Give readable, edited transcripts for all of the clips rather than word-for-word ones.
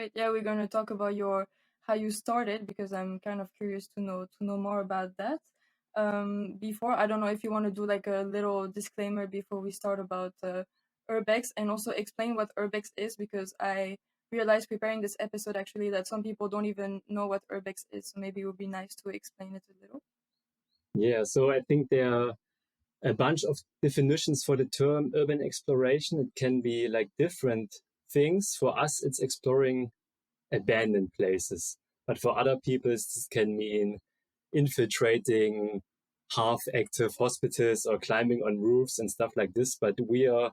great. Yeah, we're going to talk about your how you started because I'm kind of curious to know more about that. Before, I don't know if you want to do like a little disclaimer before we start about Urbex and also explain what Urbex is because I realized preparing this episode actually that some people don't even know what Urbex is. So maybe it would be nice to explain it a little. Yeah, so I think there are a bunch of definitions for the term urban exploration. It can be like different things. For us, it's exploring abandoned places. But for other people, this can mean infiltrating half-active hospitals or climbing on roofs and stuff like this. But we are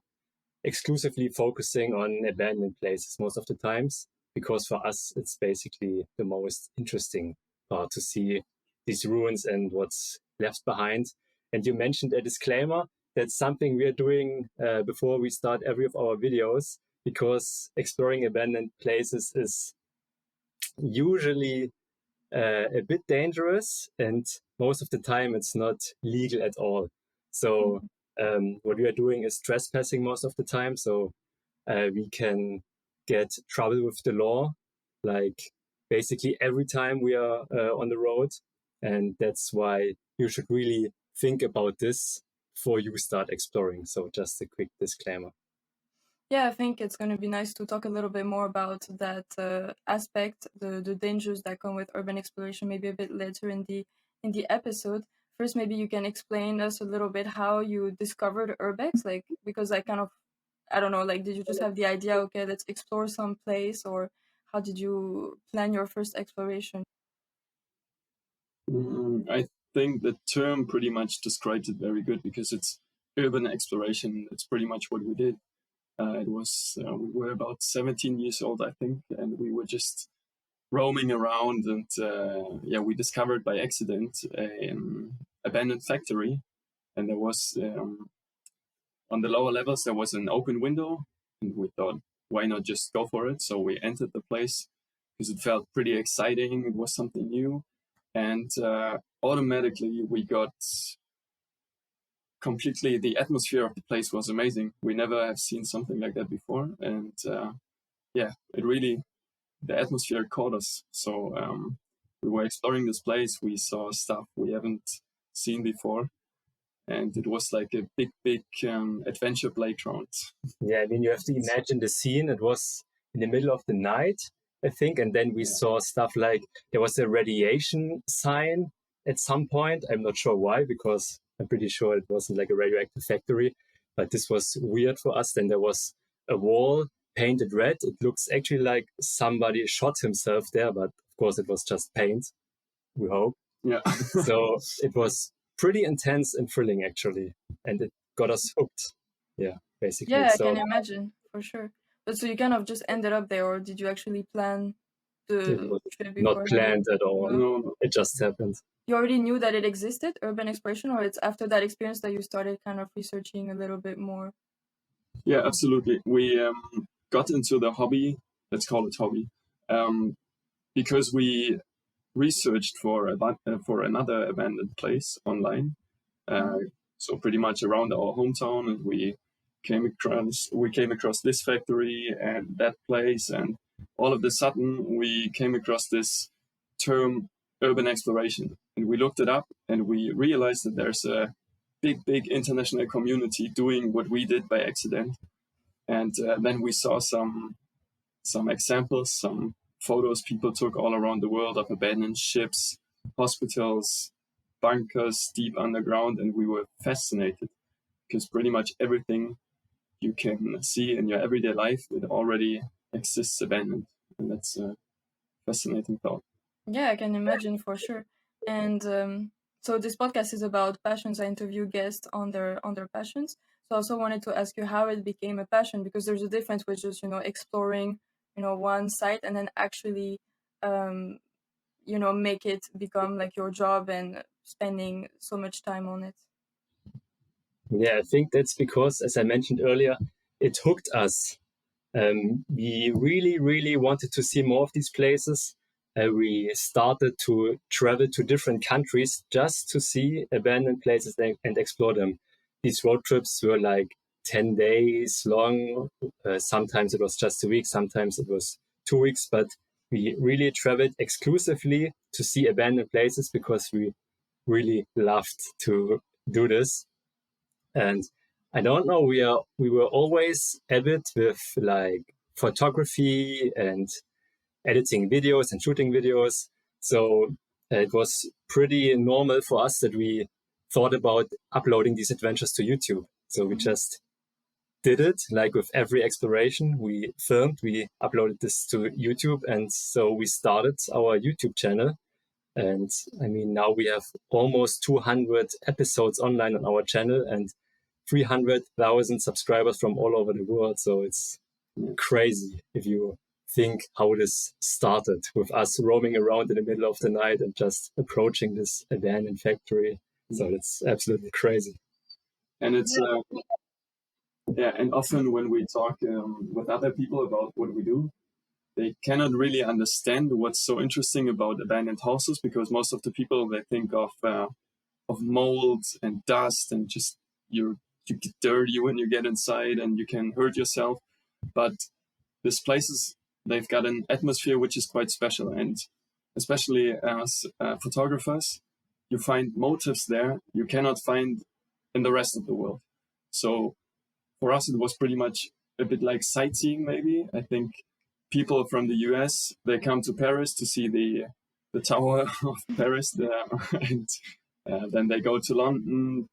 exclusively focusing on abandoned places most of the times, because for us, it's basically the most interesting part to see these ruins and what's left behind. And you mentioned a disclaimer. That's something we are doing before we start every of our videos, because exploring abandoned places is usually a bit dangerous, and most of the time it's not legal at all. So what we are doing is trespassing most of the time. So we can get trouble with the law, like basically every time we are on the road. And that's why you should really think about this before you start exploring. So just a quick disclaimer. Yeah, I think it's going to be nice to talk a little bit more about that aspect, the dangers that come with urban exploration, maybe a bit later in the episode. First, maybe you can explain us a little bit how you discovered Urbex, like because I don't know, like did you just have the idea, okay, let's explore some place, or how did you plan your first exploration? I think the term pretty much describes it very good because it's urban exploration. It's pretty much what we did. We were about 17 years old, I think, and we were just roaming around, and we discovered by accident an abandoned factory, and there was on the lower levels there was an open window, and we thought, why not just go for it? So we entered the place because it felt pretty exciting. It was something new, and automatically we got completely, the atmosphere of the place was amazing. We never have seen something like that before, and it really, the atmosphere caught us. So we were exploring this place. We saw stuff we haven't seen before, and it was like a big adventure playground. Yeah, I mean, you have to imagine the scene. It was in the middle of the night, I think, and then we saw stuff like there was a radiation sign at some point. I'm not sure why, because I'm pretty sure it wasn't like a radioactive factory, but this was weird for us. Then there was a wall painted red. It looks actually like somebody shot himself there, but of course it was just paint, we hope. Yeah. So it was pretty intense and thrilling, actually, and it got us hooked. Yeah, basically. Yeah, I So can imagine for sure. But so you kind of just ended up there, or did you actually plan it the was trip not beforehand? planned at all. No. It just happened. You already knew that it existed, urban exploration, or it's after that experience that you started kind of researching a little bit more? Yeah, absolutely. We got into the hobby, let's call it hobby, because we researched for another abandoned place online. So pretty much around our hometown, and we came across this factory and that place, and all of a sudden we came across this term urban exploration, and we looked it up, and we realized that there's a big international community doing what we did by accident. And then we saw some examples, some photos people took all around the world of abandoned ships, hospitals, bunkers deep underground, and we were fascinated because pretty much everything you can see in your everyday life, it already exists abandoned, and that's a fascinating thought. Yeah, I can imagine for sure. And so this podcast is about passions. I interview guests on their passions. So I also wanted to ask you how it became a passion, because there's a difference with just exploring one site and then actually make it become like your job and spending so much time on it. Yeah, I think that's because, as I mentioned earlier, it hooked us. We really wanted to see more of these places. We started to travel to different countries just to see abandoned places and explore them. These road trips were like 10 days long. Sometimes it was just a week. Sometimes it was 2 weeks, but we really traveled exclusively to see abandoned places because we really loved to do this. And I don't know, we were always avid with like photography and editing videos and shooting videos. So it was pretty normal for us that we thought about uploading these adventures to YouTube. So we just did it, like with every exploration we filmed, we uploaded this to YouTube. And so we started our YouTube channel. And I mean, now we have almost 200 episodes online on our channel and 300,000 subscribers from all over the world. So it's crazy if you think how this started with us roaming around in the middle of the night and just approaching this abandoned factory. So it's absolutely crazy. And it's and often when we talk with other people about what we do, they cannot really understand what's so interesting about abandoned houses, because most of the people, they think of mold and dust and just you get dirty when you get inside and you can hurt yourself. But these places, they've got an atmosphere which is quite special, and especially as photographers, you find motifs there you cannot find in the rest of the world. So for us, it was pretty much a bit like sightseeing, maybe. I think people from the US, they come to Paris to see the Tower of Paris, and then they go to London,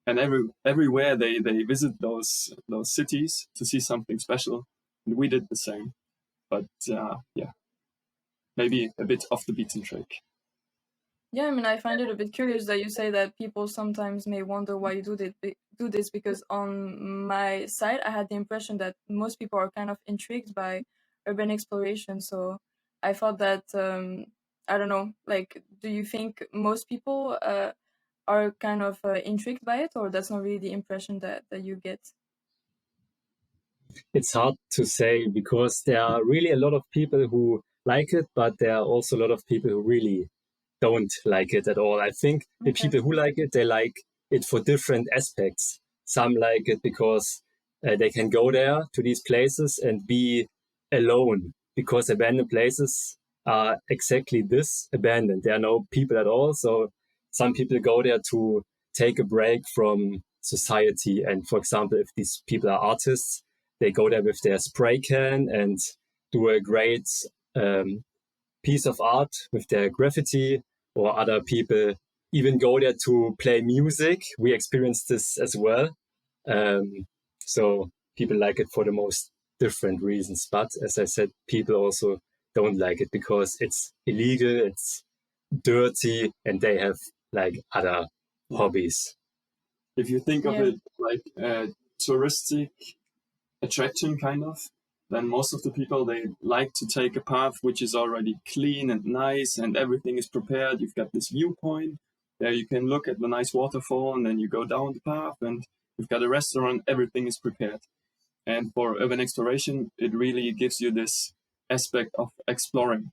and everywhere they visit those cities to see something special. And we did the same, but maybe a bit off the beaten track. Yeah, I mean, I find it a bit curious that you say that people sometimes may wonder why you do this, because on my side, I had the impression that most people are kind of intrigued by urban exploration. So I thought that, I don't know, like, do you think most people are kind of intrigued by it, or that's not really the impression that you get? It's hard to say because there are really a lot of people who like it, but there are also a lot of people who really don't like it at all. I think the people who like it, they like it for different aspects. Some like it because they can go there to these places and be alone, because abandoned places are exactly this, abandoned. There are no people at all. So some people go there to take a break from society. And for example, if these people are artists, they go there with their spray can and do a great piece of art with their graffiti, or other people even go there to play music. We experienced this as well. So people like it for the most different reasons. But as I said, people also don't like it because it's illegal, it's dirty, and they have like other hobbies. If you think of it like a touristic attraction, kind of, then most of the people, they like to take a path which is already clean and nice and everything is prepared. You've got this viewpoint there, you can look at the nice waterfall, and then you go down the path and you've got a restaurant, everything is prepared. And for urban exploration, it really gives you this aspect of exploring.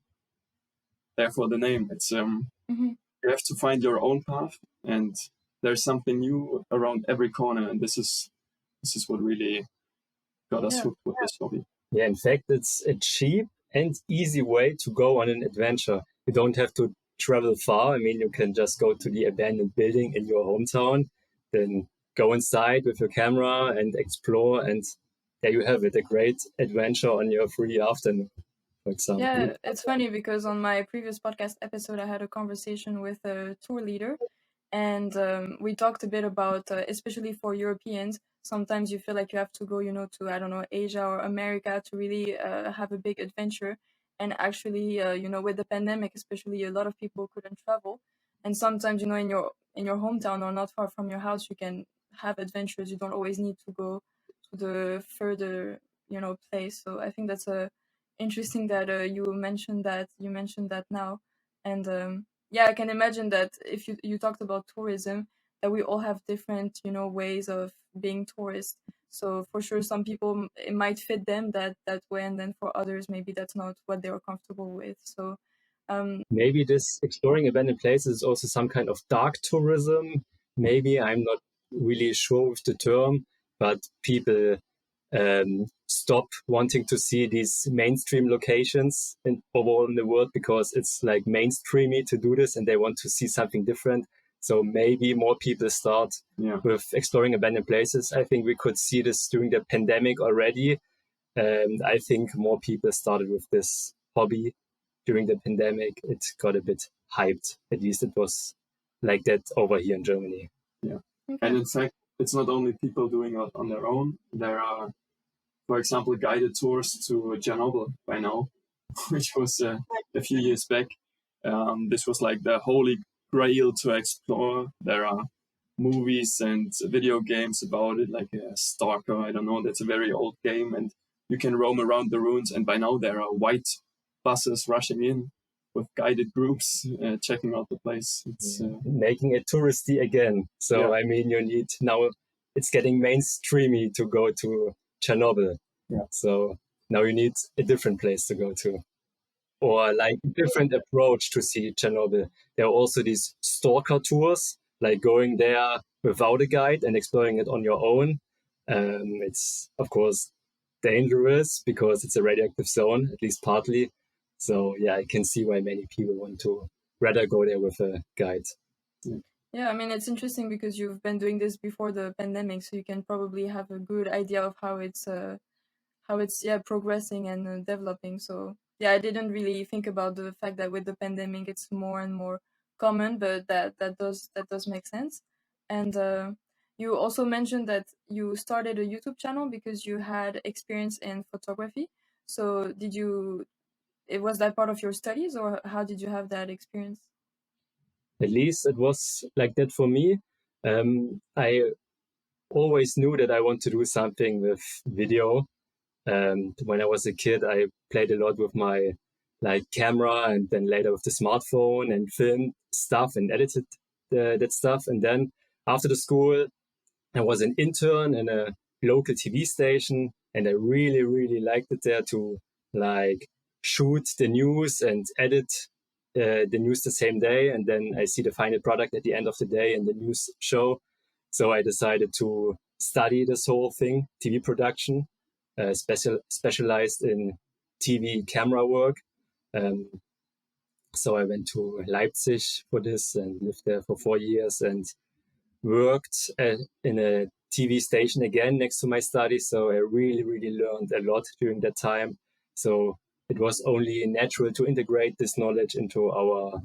Therefore the name, it's you have to find your own path, and there's something new around every corner, and this is what really got us hooked with this hobby. Yeah, in fact, it's a cheap and easy way to go on an adventure. You don't have to travel far. I mean, you can just go to the abandoned building in your hometown, then go inside with your camera and explore, and there you have it, a great adventure on your free afternoon, for example. Yeah, it's funny because on my previous podcast episode, I had a conversation with a tour leader, and we talked a bit about, especially for Europeans, sometimes you feel like you have to go, to, I don't know, Asia or America to really have a big adventure. And actually, with the pandemic, especially, a lot of people couldn't travel. And sometimes, in your hometown or not far from your house, you can have adventures. You don't always need to go to the further, place. So I think that's interesting that you mentioned that now. And yeah, I can imagine that if you talked about tourism, that we all have different, ways of being tourists. So for sure, some people, it might fit them that way, and then for others, maybe that's not what they are comfortable with. So maybe this exploring abandoned places is also some kind of dark tourism. Maybe, I'm not really sure with the term, but people stop wanting to see these mainstream locations overall in the world, because it's like mainstreamy to do this and they want to see something different. So maybe more people start with exploring abandoned places. I think we could see this during the pandemic already. And I think more people started with this hobby during the pandemic. It got a bit hyped. At least it was like that over here in Germany. Yeah. Okay. And in fact, it's not only people doing it on their own. There are, for example, guided tours to Chernobyl by now, which was a few years back. This was like the holy grail to explore. There are movies and video games about it, like Stalker, I don't know, that's a very old game, and you can roam around the ruins, and by now there are white buses rushing in with guided groups checking out the place. It's making it touristy again. So I mean, you need now, it's getting mainstreamy to go to Chernobyl. So now you need a different place to go to, or like a different approach to see Chernobyl. There are also these stalker tours, like going there without a guide and exploring it on your own. It's of course dangerous because it's a radioactive zone, at least partly. So yeah, I can see why many people want to rather go there with a guide. Yeah, I mean, it's interesting because you've been doing this before the pandemic, so you can probably have a good idea of how it's progressing and developing. So yeah, I didn't really think about the fact that with the pandemic it's more and more common, but that does make sense. And you also mentioned that you started a YouTube channel because you had experience in photography. So was that part of your studies, or how did you have that experience? At least it was like that for me. I always knew that I want to do something with video. When I was a kid, I played a lot with my camera, and then later with the smartphone, and filmed stuff and edited that stuff. And then after the school, I was an intern in a local TV station, and I really, really liked it there to shoot the news and edit the news the same day. And then I see the final product at the end of the day in the news show. So I decided to study this whole thing, TV production, specialized in TV camera work. So I went to Leipzig for this and lived there for 4 years and worked in a TV station again next to my studies. So I really, really learned a lot during that time. So it was only natural to integrate this knowledge into our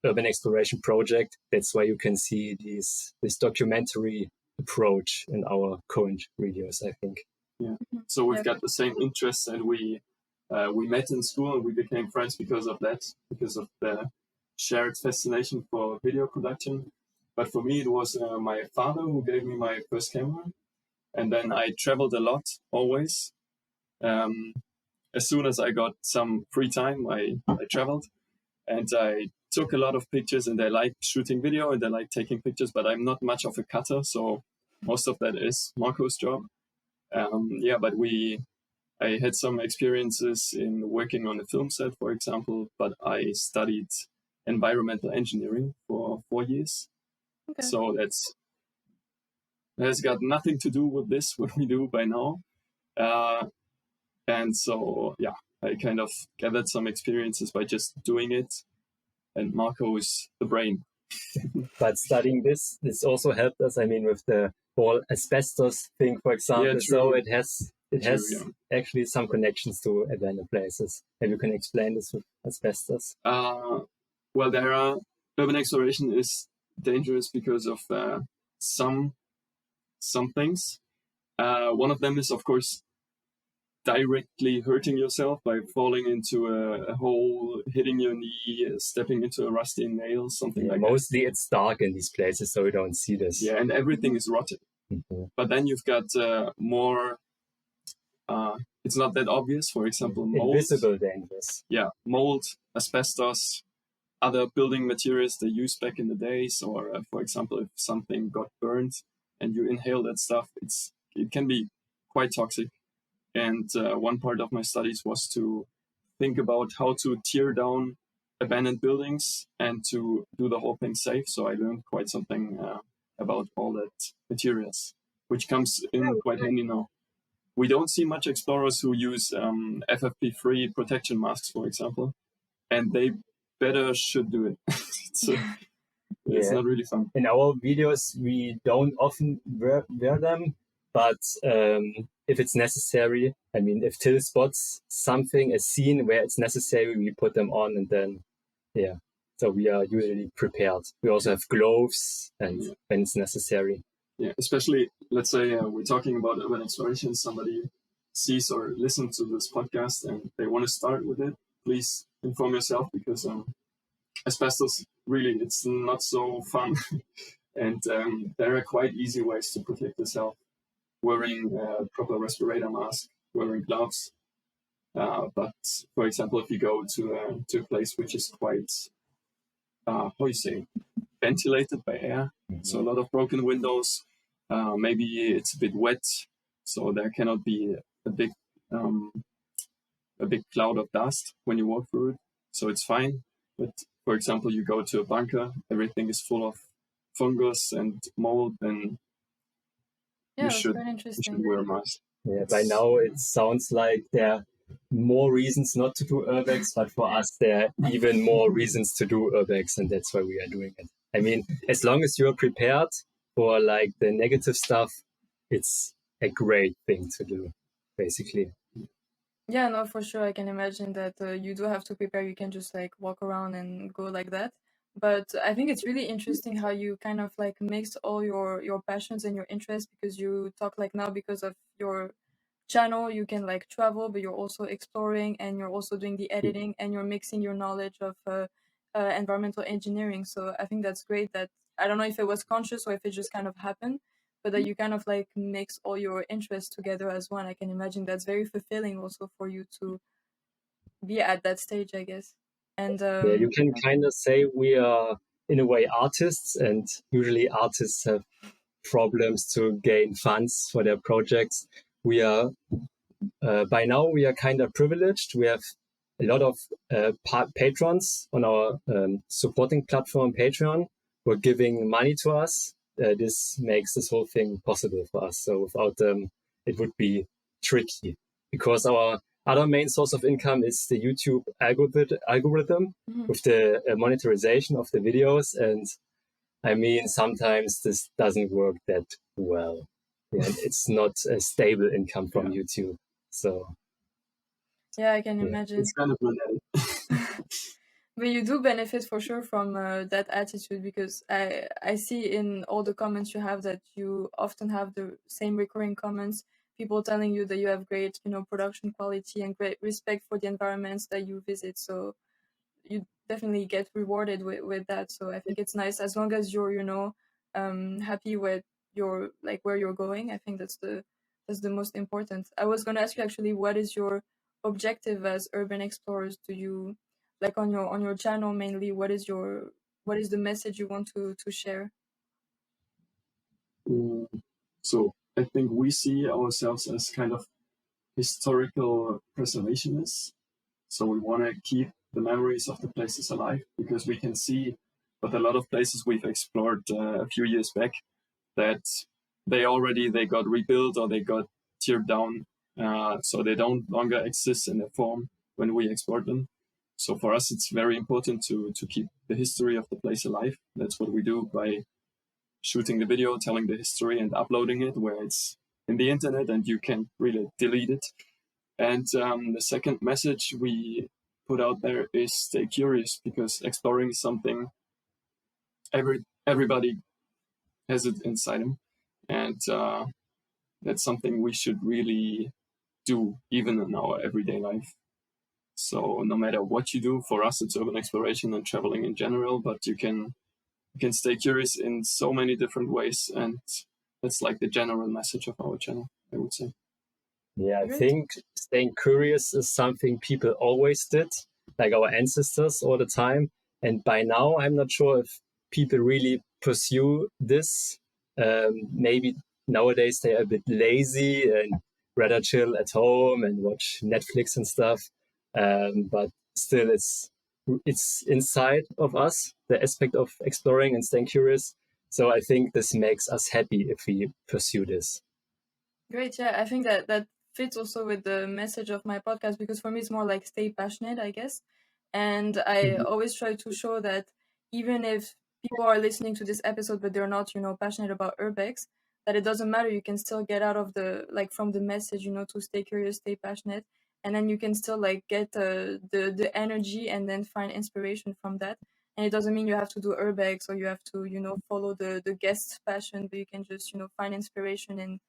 urban exploration project. That's why you can see this documentary approach in our current videos, I think. Yeah. So we've got the same interests, and we met in school and we became friends because of that, because of the shared fascination for video production. But for me, it was my father who gave me my first camera, and then I traveled a lot always. As soon as I got some free time, I traveled, and I took a lot of pictures, and I like shooting video and I like taking pictures, but I'm not much of a cutter, so most of that is Marco's job. But I had some experiences in working on a film set, for example, but I studied environmental engineering for 4 years. Okay. So that has got nothing to do with this, what we do by now. And so, yeah, I kind of gathered some experiences by just doing it. And Marco is the brain. But studying this also helped us, I mean, with the whole asbestos thing, for example. Yeah, so it has actually some connections to abandoned places. Maybe you can explain this with asbestos. Well, urban exploration is dangerous because of some things. One of them is, of course, directly hurting yourself by falling into a hole, hitting your knee, stepping into a rusty nail, something like that. Mostly it's dark in these places, so you don't see this. Yeah, and everything is rotten. Mm-hmm. But then you've got more, it's not that obvious, for example, mold. Invisible dangers. Yeah, mold, asbestos, other building materials they used back in the days, or for example, if something got burned and you inhale that stuff, it can be quite toxic. And one part of my studies was to think about how to tear down abandoned buildings and to do the whole thing safe. So I learned quite something about all that materials, which comes in quite handy now we don't see much explorers who use FFP3 protection masks, for example, and they better should do it. It's not really fun. In our videos, we don't often wear them, but if it's necessary, I mean, if Till spots something, a scene where it's necessary, we put them on, and then, so we are usually prepared. We also have gloves, and when it's necessary. Yeah, especially, let's say we're talking about urban exploration, somebody sees or listens to this podcast and they want to start with it, please inform yourself, because asbestos, really, it's not so fun. And there are quite easy ways to protect yourself. Wearing a proper respirator mask, wearing gloves. But for example, if you go to a place which is quite, how you say, ventilated by air, so a lot of broken windows, maybe it's a bit wet, so there cannot be a big cloud of dust when you walk through it, so it's fine. But for example, you go to a bunker, everything is full of fungus and mold, and you should wear a mask. Yeah, by now it sounds like there are more reasons not to do Urbex, but for us there are even more reasons to do Urbex, and that's why we are doing it. I mean, as long as you're prepared for like the negative stuff, it's a great thing to do, basically. Yeah, no, for sure. I can imagine that you do have to prepare. You can just like walk around and go like that. But I think it's really interesting how you kind of like mix all your passions and your interests, because you talk like now because of your channel, you can like travel, but you're also exploring and you're also doing the editing and you're mixing your knowledge of environmental engineering. So I think that's great. That I don't know if it was conscious or if it just kind of happened, but that you kind of like mix all your interests together as one. I can imagine that's very fulfilling also for you to be at that stage, I guess. And yeah, you can kind of say we are in a way artists, and usually artists have problems to gain funds for their projects. We are by now we are kind of privileged. We have a lot of patrons on our supporting platform Patreon who are giving money to us. This makes this whole thing possible for us. So without them, it would be tricky, because our other main source of income is the YouTube algorithm with the monetization of the videos. And I mean, sometimes this doesn't work that well. Yeah, it's not a stable income from YouTube. So yeah, I can imagine. It's kind of related. But you do benefit for sure from that attitude, because I see in all the comments you have that you often have the same recurring comments, people telling you that you have great, production quality and great respect for the environments that you visit. So you definitely get rewarded with that. So I think it's nice, as long as you're, happy with your like where you're going. I think that's the most important. I was going to ask you actually, what is your objective as urban explorers? Do you like on your channel mainly, what is the message you want to share? So I think we see ourselves as kind of historical preservationists. So we want to keep the memories of the places alive, because we can see with a lot of places we've explored a few years back that they got rebuilt or they got teared down. So they don't longer exist in their form when we explored them. So for us, it's very important to keep the history of the place alive. That's what we do by shooting the video, telling the history and uploading it where it's in the internet and you can really delete it. And the second message we put out there is stay curious, because exploring is something everybody has it inside them. And that's something we should really do even in our everyday life. So no matter what you do, for us it's urban exploration and traveling in general, but you can stay curious in so many different ways, and that's like the general message of our channel, I would say. Yeah, I think staying curious is something people always did, like our ancestors all the time. And by now, I'm not sure if people really pursue this. Maybe nowadays they are a bit lazy and rather chill at home and watch Netflix and stuff. But still, it's inside of us, the aspect of exploring and staying curious. So I think this makes us happy if we pursue this. Great, yeah. I think that fits also with the message of my podcast, because for me it's more like stay passionate, I guess. And I always try to show that even if people are listening to this episode but they're not, passionate about Urbex, that it doesn't matter. You can still get out of from the message, to stay curious, stay passionate, and then you can still like get the energy and then find inspiration from that. And it doesn't mean you have to do Urbex or you have to, follow the guest's passion, but you can just, find inspiration in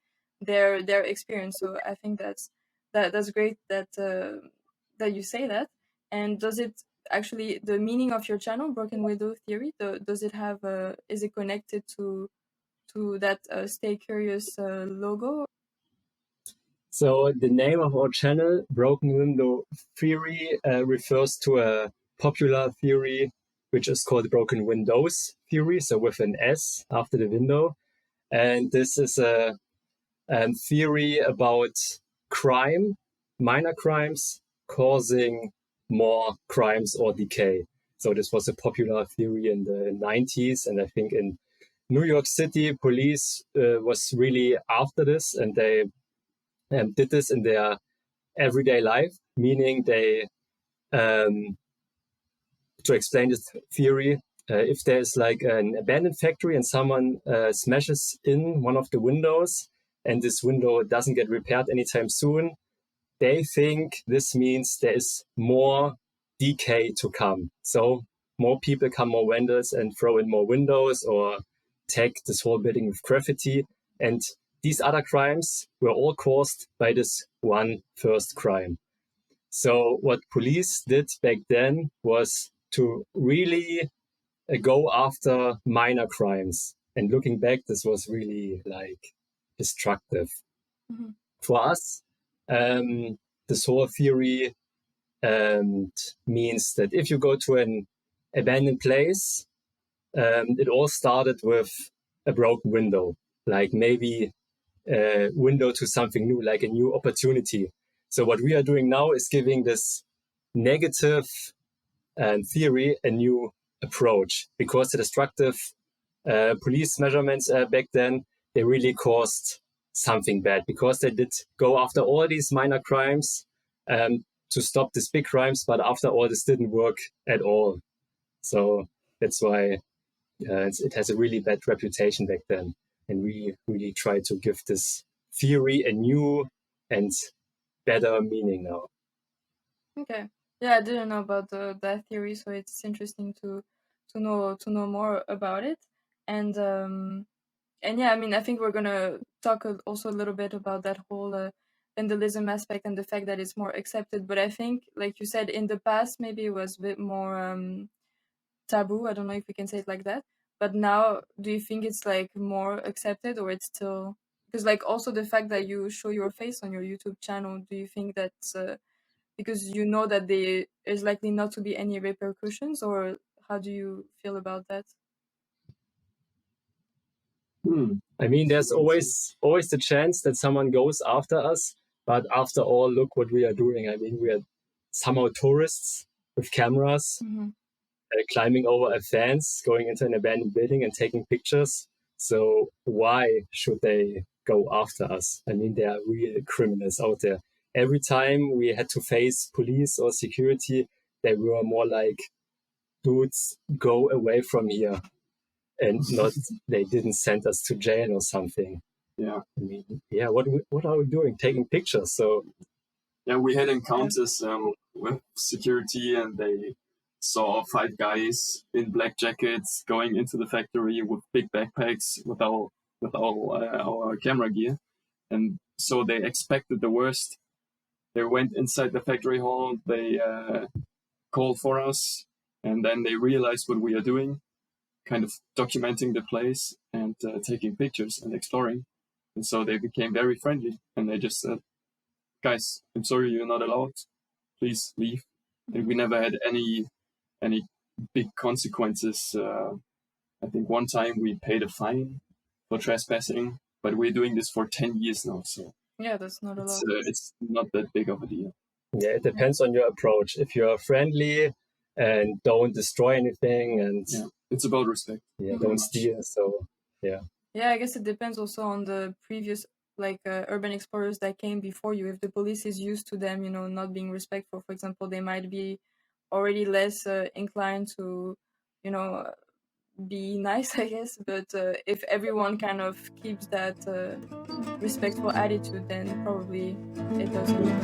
their experience. So I think that's great that you say that. And does it actually, the meaning of your channel, Broken Window Theory, does it have is it connected to that Stay Curious logo? So the name of our channel, Broken Window Theory, refers to a popular theory which is called Broken Windows Theory, so with an S after the window. And this is a theory about crime, minor crimes, causing more crimes or decay. So this was a popular theory in the 90s, and I think in New York City, police was really after this, and they did this in their everyday life, meaning they, to explain this theory, if there's like an abandoned factory and someone smashes in one of the windows and this window doesn't get repaired anytime soon, they think this means there is more decay to come. So more people come, more vendors, and throw in more windows or tag this whole building with graffiti. And these other crimes were all caused by this one first crime. So what police did back then was to really go after minor crimes. And looking back, this was really like destructive. Mm-hmm. For us, this whole theory means that if you go to an abandoned place, it all started with a broken window, like maybe a window to something new, like a new opportunity. So what we are doing now is giving this negative theory a new approach, because the destructive police measurements back then, they really caused something bad, because they did go after all these minor crimes to stop these big crimes, but after all, this didn't work at all. So that's why it has a really bad reputation back then. And we really try to give this theory a new and better meaning now. Okay. Yeah, I didn't know about that theory, so it's interesting to know more about it. And yeah, I mean, I think we're gonna talk also a little bit about that whole vandalism aspect and the fact that it's more accepted. But I think, like you said, in the past maybe it was a bit more taboo. I don't know if we can say it like that. But now, do you think it's like more accepted, or it's still, because like also the fact that you show your face on your YouTube channel, do you think that's because you know that there is likely not to be any repercussions, or how do you feel about that? I mean, there's always the chance that someone goes after us, but after all, look what we are doing. I mean, we are somehow tourists with cameras, Mm-hmm. climbing over a fence, going into an abandoned building and taking pictures. So why should they go after us? I mean, there are real criminals out there. Every time we had to face police or security, they were more like, dudes, go away from here. And not, they didn't send us to jail or something. Yeah. I mean, yeah, what are we doing? Taking pictures. So yeah, we had encounters with security, and they saw 5 guys in black jackets going into the factory with big backpacks with our camera gear, and so they expected the worst. They went inside the factory hall. They called for us, and then they realized what we are doing, kind of documenting the place and taking pictures and exploring. And so they became very friendly, and they just said, "Guys, I'm sorry, you're not allowed. Please leave." And we never had any big consequences. I think one time we paid a fine for trespassing, but we're doing this for 10 years now, so Yeah, that's not a lot. it's not that big of a deal. yeah, it depends on your approach. If you're friendly and don't destroy anything, and Yeah, it's about respect. don't steal. So Yeah, I guess it depends also on the previous like urban explorers that came before you, if the police is used to them, you know, not being respectful, for example, they might be already less inclined to, you know, be nice, I guess. But if everyone kind of keeps that respectful attitude, then probably it doesn't.